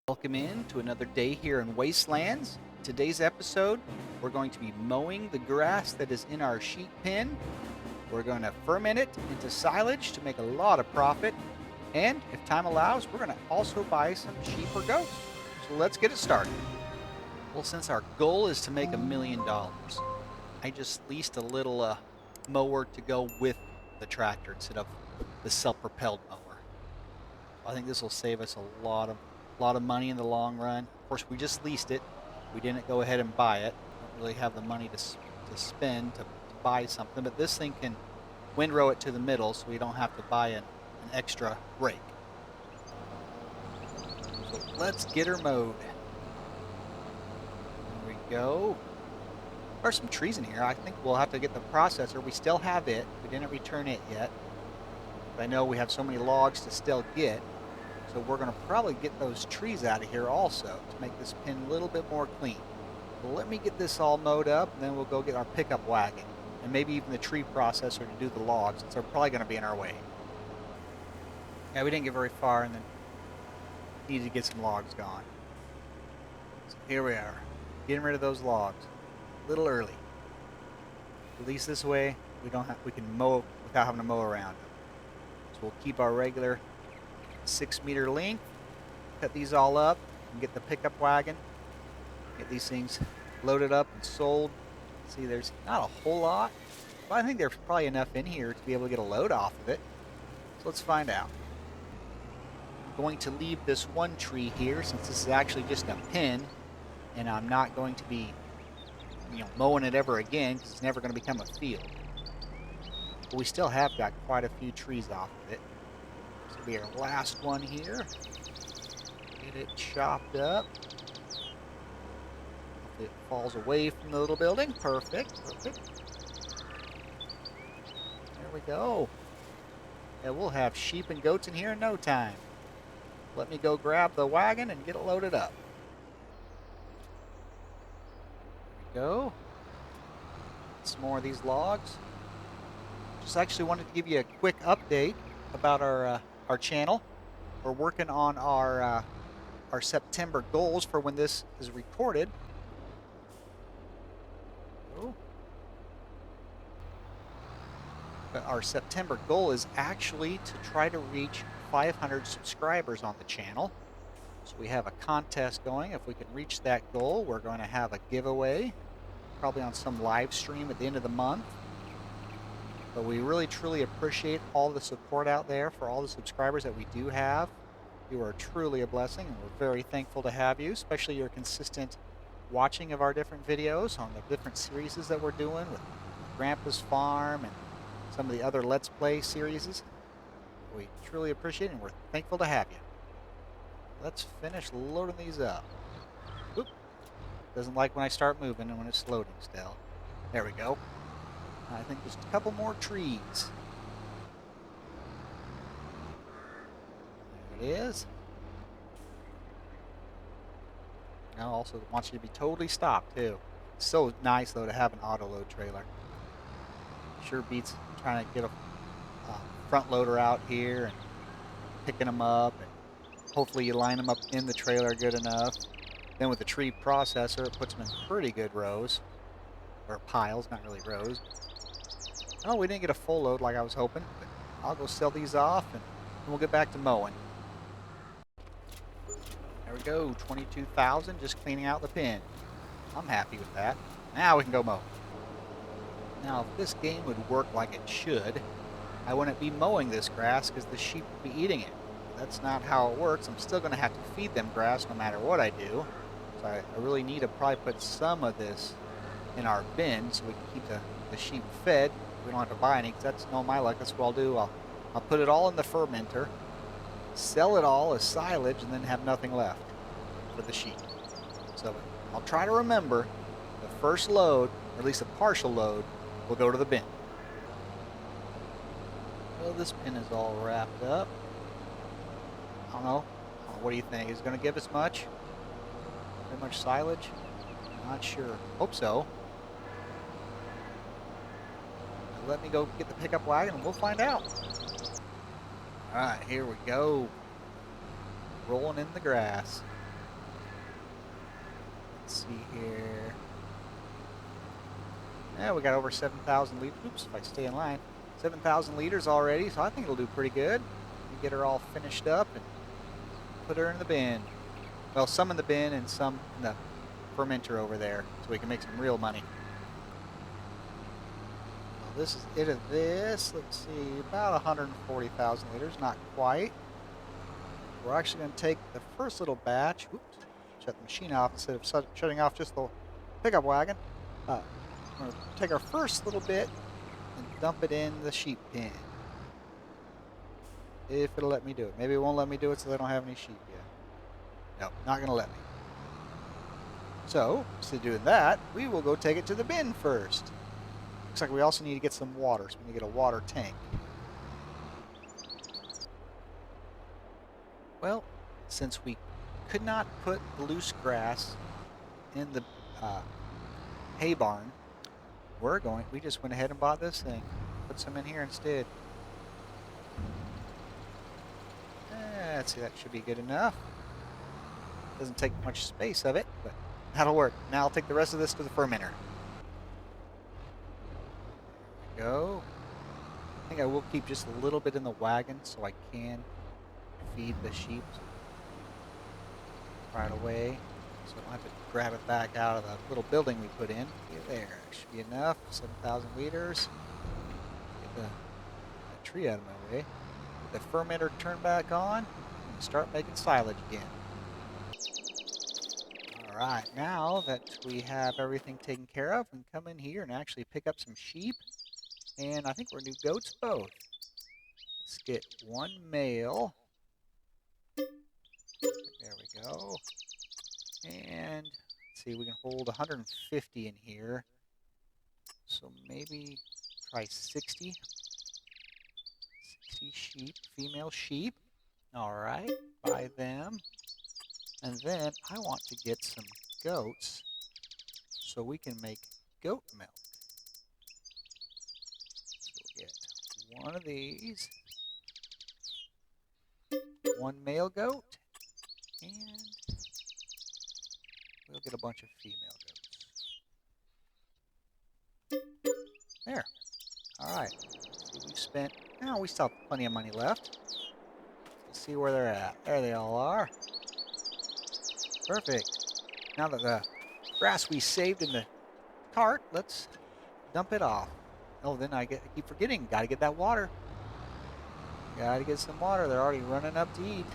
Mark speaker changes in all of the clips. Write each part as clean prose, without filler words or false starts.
Speaker 1: Welcome in to another day here in Wastelands. Today's episode, we're going to be mowing the grass that is in our sheep pen. We're going to ferment it into silage to make a lot of profit. And if time allows, we're going to also buy some sheep or goats. So let's get it started. Well, since our goal is to make $1 million, I just leased a little mower to go with the tractor instead of the self-propelled mower. I think this will save us a lot of money in the long run. Of course, we just leased it. We didn't go ahead and buy it. Don't really have the money to spend to buy something, but this thing can windrow it to the middle, so we don't have to buy an extra rake. So let's get her mowed. There we go. There's some trees in here. I think we'll have to get the processor. We still have it. We didn't return it yet. But I know we have so many logs to still get. So we're going to probably get those trees out of here also to make this pen a little bit more clean. But let me get this all mowed up, and then we'll go get our pickup wagon and maybe even the tree processor to do the logs, since they're probably going to be in our way. Yeah, we didn't get very far and then needed to get some logs gone. So here we are, getting rid of those logs a little early. At least this way we can mow without having to mow around them. So we'll keep our regular 6-meter length, cut these all up, and get the pickup wagon, get these things loaded up and sold. See, there's not a whole lot, but I think there's probably enough in here to be able to get a load off of it. So let's find out. I'm going to leave this one tree here since this is actually just a pen, and I'm not going to be mowing it ever again because it's never going to become a field. But we still have got quite a few trees off of it. This will be our last one here. Get it chopped up. Hopefully it falls away from the little building. Perfect. There we go. Yeah, we'll have sheep and goats in here in no time. Let me go grab the wagon and get it loaded up. There we go. Some more of these logs. Just actually wanted to give you a quick update about our channel. We're working on our September goals for when this is recorded. But our September goal is actually to try to reach 500 subscribers on the channel. So we have a contest going. If we can reach that goal, we're going to have a giveaway, probably on some live stream at the end of the month. But we really truly appreciate all the support out there for all the subscribers that we do have. You are truly a blessing, and we're very thankful to have you, especially your consistent watching of our different videos on the different series that we're doing with Grandpa's Farm and some of the other Let's Play series. We truly appreciate it, and we're thankful to have you. Let's finish loading these up. Oop. Doesn't like when I start moving and when it's loading still. There we go. I think just a couple more trees. There it is. Now also wants you to be totally stopped too. It's so nice though to have an auto load trailer. Sure beats trying to get a front loader out here and picking them up, and hopefully you line them up in the trailer good enough. Then with the tree processor, it puts them in pretty good rows, or piles, not really rows. Oh, we didn't get a full load like I was hoping, but I'll go sell these off and we'll get back to mowing. There we go, 22,000 just cleaning out the pen. I'm happy with that. Now we can go mow. Now, if this game would work like it should, I wouldn't be mowing this grass because the sheep would be eating it. That's not how it works. I'm still going to have to feed them grass no matter what I do. So I really need to probably put some of this in our bin so we can keep the sheep fed. We don't have to buy any, because that's no my luck. That's what I'll do. I'll put it all in the fermenter, sell it all as silage, and then have nothing left for the sheep. So I'll try to remember the first load, or at least a partial load, will go to the bin. Well, this bin is all wrapped up. I don't know. What do you think? Is it going to give us much? Very much silage? Not sure. Hope so. Let me go get the pickup wagon and we'll find out. Alright, here we go. Rolling in the grass. Let's see here. Yeah, we got over 7,000 liters. Oops, if I stay in line. 7,000 liters already, so I think it'll do pretty good. We get her all finished up and put her in the bin. Well, some in the bin and some in the fermenter over there, so we can make some real money. Well, this is it of this. Let's see, about 140,000 liters, not quite. We're actually going to take the first little batch. Oops, shut the machine off instead of shutting off just the pickup wagon. We're going to take our first little bit and dump it in the sheep pen. If it'll let me do it. Maybe it won't let me do it so they don't have any sheep yet. No, not going to let me. So, instead of doing that, we will go take it to the bin first. Looks like we also need to get some water, so we need to get a water tank. Well, since we could not put the loose grass in the hay barn, we just went ahead and bought this thing. Put some in here instead. Let's see, that should be good enough. Doesn't take much space of it, but that'll work. Now I'll take the rest of this to the fermenter. There we go. I think I will keep just a little bit in the wagon so I can feed the sheep right away. So I don't have to grab it back out of the little building we put in. There, should be enough. 7,000 liters. Get the tree out of my way. Get the fermenter turned back on and start making silage again. Alright, now that we have everything taken care of, we can come in here and actually pick up some sheep. And I think we're going to do goats both. Let's get one male. There we go. And let's see, we can hold 150 in here. So maybe try 60. 60 sheep, female sheep. Alright, buy them. And then I want to get some goats so we can make goat milk. So we'll get one of these, one male goat, and we'll get a bunch of female goats. There. Alright. See, we've spent, now we still have plenty of money left. Let's see where they're at. There they all are. Perfect. Now that the grass we saved in the cart, let's dump it off. Oh, then I keep forgetting. Got to get that water. Got to get some water. They're already running up to eat.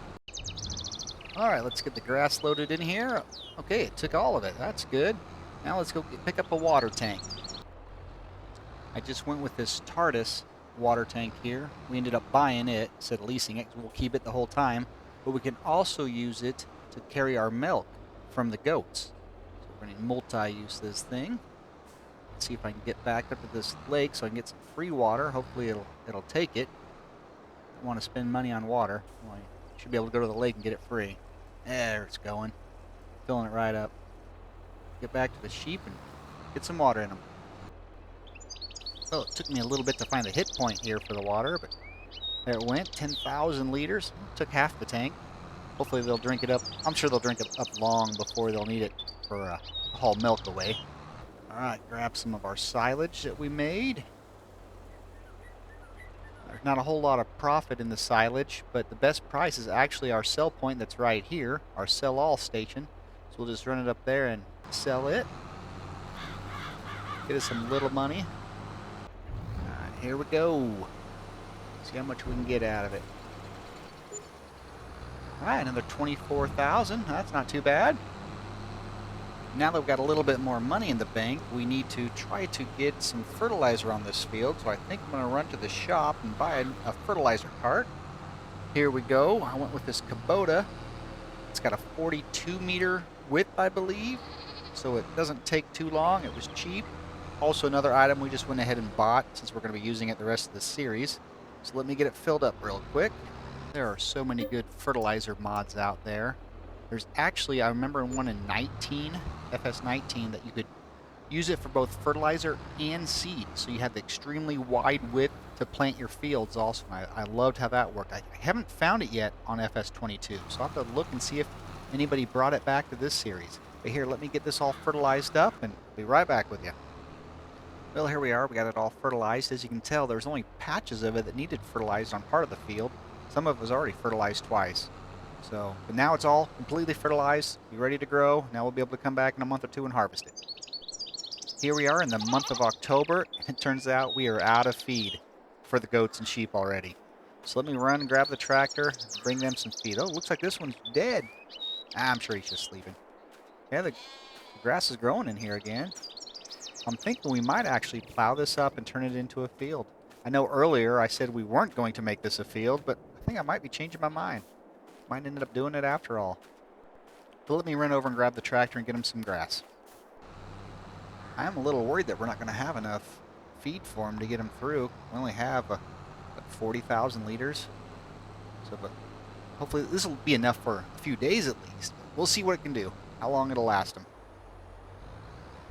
Speaker 1: All right, let's get the grass loaded in here. Okay, it took all of it. That's good. Now let's go pick up a water tank. I just went with this TARDIS water tank here. We ended up buying it instead of leasing it. We'll keep it the whole time, but we can also use it to carry our milk from the goats. So we're going to multi-use this thing. Let's see if I can get back up to this lake so I can get some free water. Hopefully it'll take it. I don't want to spend money on water. Well, I should be able to go to the lake and get it free. There it's going. Filling it right up. Get back to the sheep and get some water in them. Well, it took me a little bit to find a hit point here for the water, but there it went. 10,000 liters. Took half the tank. Hopefully they'll drink it up. I'm sure they'll drink it up long before they'll need it for haul milk away. Alright, grab some of our silage that we made. There's not a whole lot of profit in the silage, but the best price is actually our sell point that's right here, our sell all station. So we'll just run it up there and sell it. Get us some little money. Alright, here we go. See how much we can get out of it. Alright, another 24,000. That's not too bad. Now that we've got a little bit more money in the bank, we need to try to get some fertilizer on this field. So I think I'm going to run to the shop and buy a fertilizer cart. Here we go. I went with this Kubota. It's got a 42 meter width, I believe. So it doesn't take too long. It was cheap. Also another item we just went ahead and bought since we're going to be using it the rest of the series. So let me get it filled up real quick. There are so many good fertilizer mods out there. There's actually, I remember one in FS19, that you could use it for both fertilizer and seed. So you have the extremely wide width to plant your fields also. I loved how that worked. I haven't found it yet on FS22, so I'll have to look and see if anybody brought it back to this series. But here, let me get this all fertilized up and be right back with you. Well, here we are. We got it all fertilized. As you can tell, there's only patches of it that needed fertilized on part of the field. Some of it was already fertilized twice. But now it's all completely fertilized, be ready to grow. Now we'll be able to come back in a month or two and harvest it. Here we are in the month of October. It turns out we are out of feed for the goats and sheep already. So let me run and grab the tractor, bring them some feed. Oh, looks like this one's dead. I'm sure he's just sleeping. Yeah, the grass is growing in here again. I'm thinking we might actually plow this up and turn it into a field. I know earlier I said we weren't going to make this a field, but I think I might be changing my mind. Might end up doing it after all. But let me run over and grab the tractor and get him some grass. I am a little worried that we're not going to have enough feed for him to get him through. We only have 40,000 liters. But hopefully this will be enough for a few days at least. We'll see what it can do, how long it'll last them.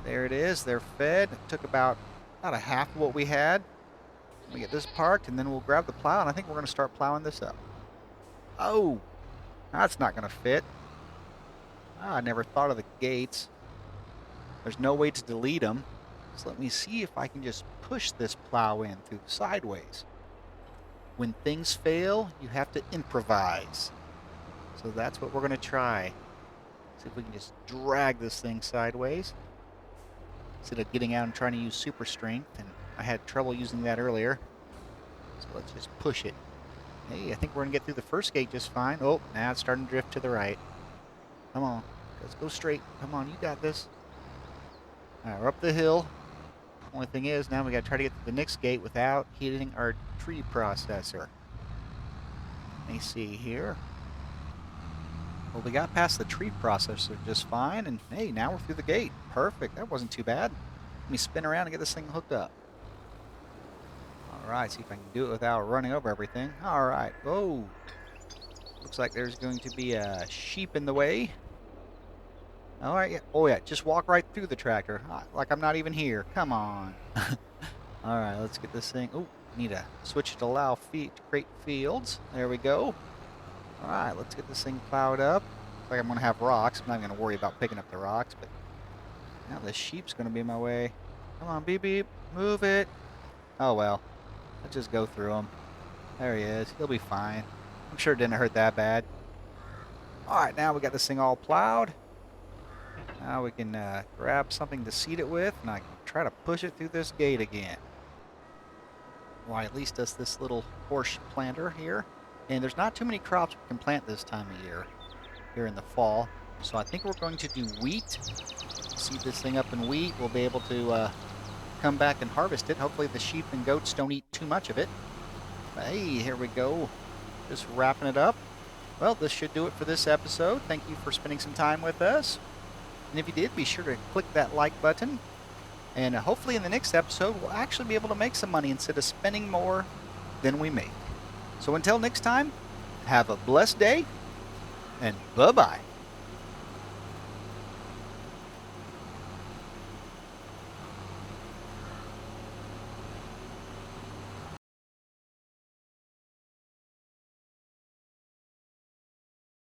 Speaker 1: There it is. They're fed. It took about a half of what we had. We get this parked, and then we'll grab the plow, and I think we're going to start plowing this up. Oh, that's not going to fit. I never thought of the gates. There's no way to delete them. So let me see if I can just push this plow in through sideways. When things fail, you have to improvise. So that's what we're going to try. See if we can just drag this thing sideways instead of getting out and trying to use super strength, and I had trouble using that earlier. So let's just push it. Hey, I think we're going to get through the first gate just fine. Oh, now it's starting to drift to the right. Come on, let's go straight. Come on, you got this. All right, we're up the hill. Only thing is, now we got to try to get to the next gate without hitting our tree processor. Let me see here. Well, we got past the tree processor just fine, and hey, now we're through the gate. Perfect. That wasn't too bad. Let me spin around and get this thing hooked up. All right, see if I can do it without running over everything. All right. Whoa. Looks like there's going to be a sheep in the way. All right. Yeah. Oh, yeah. Just walk right through the tractor. Like I'm not even here. Come on. All right. Let's get this thing. Oh, need to switch to allow feet to create fields. There we go. All right. Let's get this thing plowed up. Looks like I'm going to have rocks. I'm not going to worry about picking up the rocks, but now the sheep's going to be in my way. Come on, beep, beep. Move it. Oh, well. Let's just go through him. There he is. He'll be fine. I'm sure it didn't hurt that bad. All right, now we got this thing all plowed. Now we can grab something to seed it with, and I can try to push it through this gate again. Well, at least does this little horse planter here. And there's not too many crops we can plant this time of year, here in the fall. So I think we're going to do wheat. Seed this thing up in wheat. We'll be able to come back and harvest it. Hopefully the sheep and goats don't eat too much of it. But hey, here we go. Just wrapping it up. Well, this should do it for this episode. Thank you for spending some time with us. And if you did, be sure to click that like button. And hopefully in the next episode, we'll actually be able to make some money instead of spending more than we make. So until next time, have a blessed day, and bye-bye.